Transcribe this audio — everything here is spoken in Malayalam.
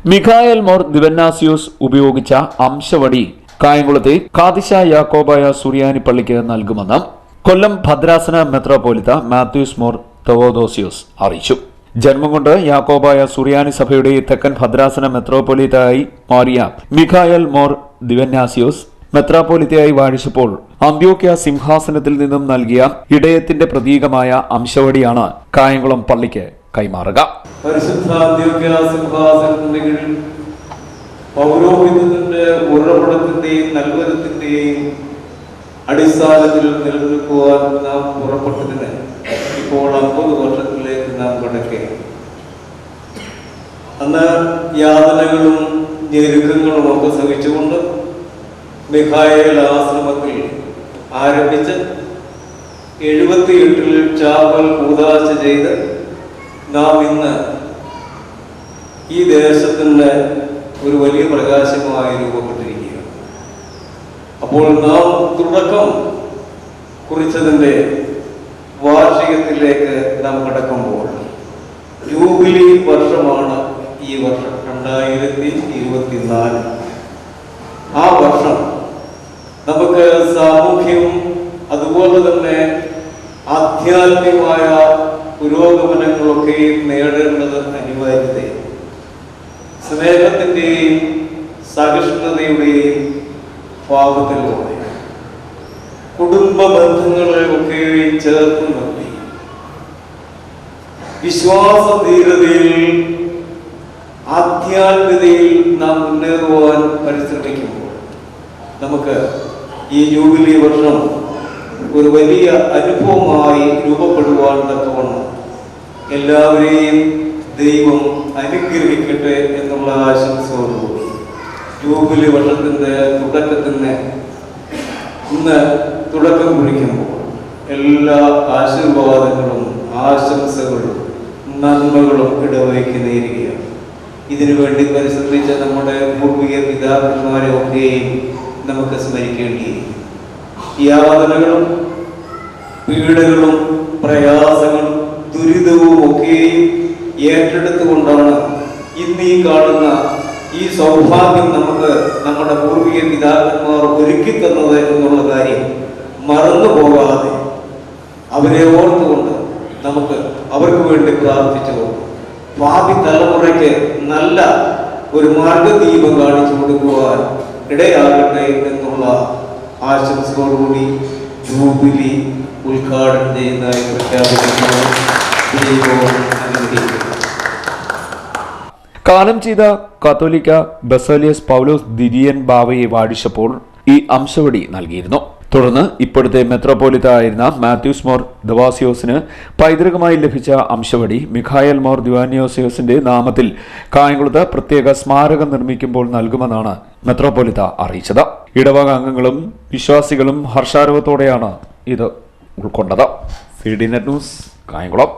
മിഖായൽ മോർ ദിവന്നാസിയോസ് ഉപയോഗിച്ച അംശവടി കായംകുളത്തെ കാദിശ യാക്കോബായ സുറിയാനി പള്ളിക്ക് നൽകുമെന്ന് കൊല്ലം ഭദ്രാസന മെത്രോപൊലിത്ത മാത്യൂസ് മോർ തെവോദോസിയോസ് അറിയിച്ചു. ജന്മം കൊണ്ട് യാക്കോബായ സുറിയാനി സഭയുടെ തെക്കൻ ഭദ്രാസന മെത്രോപൊലിത്തയായി മാറിയ മിഖായൽ മോർ ദിവന്നാസിയോസ് മെത്രാപ്പൊലിത്തയായി വാഴിച്ചപ്പോൾ അന്ത്യോക്യ സിംഹാസനത്തിൽ നിന്നും നൽകിയ ഇടയത്തിന്റെ പ്രതീകമായ അംശവടിയാണ് കായംകുളം പള്ളിക്ക് കൈമാറുക. പരിശുദ്ധ അന്ത്യോക്യ സിംഹാസനത്തിന്റെ കീഴിൽ പൗരോഹിത്യത്തിന്റെ ഉറവിടത്തിന്റെയും നൽവരത്തിന്റെയും അടിസ്ഥാനത്തിൽ നിലനിൽക്കുവാൻ നാം പുറപ്പെട്ടതിന് ഇപ്പോൾ 50 വർഷത്തിലേക്ക് നാം കടക്കുകയാണ്. അന്ന് യാതനകളും ഞെരുക്കങ്ങളും ഒക്കെ സഹിച്ചുകൊണ്ട് മിഖായേൽ ആശ്രമത്തിൽ ആരംഭിച്ച് 78-ൽ ചാപ്പൽ കൂദാശ ചെയ്ത് നാം ഇന്ന് ഈ ദേശത്തിന് ഒരു വലിയ പ്രകാശമായി രൂപപ്പെട്ടിരിക്കുകയാണ്. അപ്പോൾ നാം തുടക്കം കുറിച്ചതിൻ്റെ വാർഷികത്തിലേക്ക് നാം കടക്കുമ്പോൾ ജൂബിലി വർഷമാണ് ഈ വർഷം 2024. ആ വർഷം നമുക്ക് സാമൂഹ്യവും അതുപോലെ തന്നെ ആധ്യാത്മികമായ പുരോഗമനങ്ങളൊക്കെയും നേടേണ്ടത് അനിവാര്യതയാണ്. സ്നേഹത്തിൻ്റെയും സഹിഷ്ണുതയുടെയും ഭാവത്തിലൂടെ കുടുംബ ബന്ധങ്ങളെ ഒക്കെയും ചേർത്ത് നിർത്തി വിശ്വാസധീരതയിൽ ആധ്യാത്മികതയിൽ നാം മുന്നേറുവാൻ പരിശ്രമിക്കുമ്പോൾ നമുക്ക് ഈ ജൂബിലി വർഷം ഒരു വലിയ അനുഭവമായി രൂപപ്പെടുവാൻ തക്കവണ്ണം എല്ലാവരെയും ദൈവം അനുഗ്രഹിക്കട്ടെ എന്നുള്ള ആശംസയോടുകൂടി ജൂബിലി വർഷത്തിന്റെ തുടക്കത്തിന് ഇന്ന് തുടക്കം കുറിക്കുമ്പോൾ എല്ലാ ആശീർവാദങ്ങളും ആശംസകളും നന്മകളും ഇടവയ്ക്ക് നേരുകയാണ്. ഇതിനുവേണ്ടി പരിശ്രമിച്ച നമ്മുടെ പൂർവിക പിതാക്കന്മാരെ ഒക്കെയും നമുക്ക് സ്മരിക്കേണ്ടിയിരിക്കും. യാതനകളും പീഡകളും പ്രയാസങ്ങളും ദുരിതവും ഒക്കെയും ഏറ്റെടുത്തുകൊണ്ടാണ് ഇന്ന് ഈ കാണുന്ന ഈ സൗഭാഗ്യം നമുക്ക് നമ്മുടെ പൂർവിക പിതാക്കന്മാർ ഒരുക്കി തന്നത് എന്നുള്ള കാര്യം മറന്നു പോകാതെ അവരെ ഓർത്തുകൊണ്ട് നമുക്ക് അവർക്ക് വേണ്ടി പ്രാർത്ഥിച്ചുകൊണ്ട് ഭാവി തലമുറയ്ക്ക് നല്ല ഒരു മാർഗദീപം കാണിച്ചു കൊടുക്കുവാൻ ഇടയാകട്ടെ എന്നുള്ള ആശംസയോടുകൂടി ജൂബിലി ഉദ്ഘാടനം ചെയ്യുന്നതായി പ്രഖ്യാപിക്കുന്നു. കാലം ചെയ്ത കാത്തോലിക്ക ബസേലിയസ് പൗലോസ് ദിരിയൻ ബാവയെ വാഴിച്ചപ്പോൾ ഈ അംശവടി നൽകിയിരുന്നു. തുടർന്ന് ഇപ്പോഴത്തെ മെത്രോപൊലിത്ത ആയിരുന്ന മാത്യൂസ് മോർ ദവാസിയോസിന് പൈതൃകമായി ലഭിച്ച അംശവടി മിഖായൽ മോർ ദിവന്നാസിയോസിന്റെ നാമത്തിൽ കായംകുളത്ത് പ്രത്യേക സ്മാരകം നിർമ്മിക്കുമ്പോൾ നൽകുമെന്നാണ് മെത്രോപൊലിത്ത അറിയിച്ചത്. ഇടവക അംഗങ്ങളും വിശ്വാസികളും ഹർഷാരവത്തോടെയാണ് ഇത് ഉൾക്കൊണ്ടത്. CDNet news, Kayamkulam.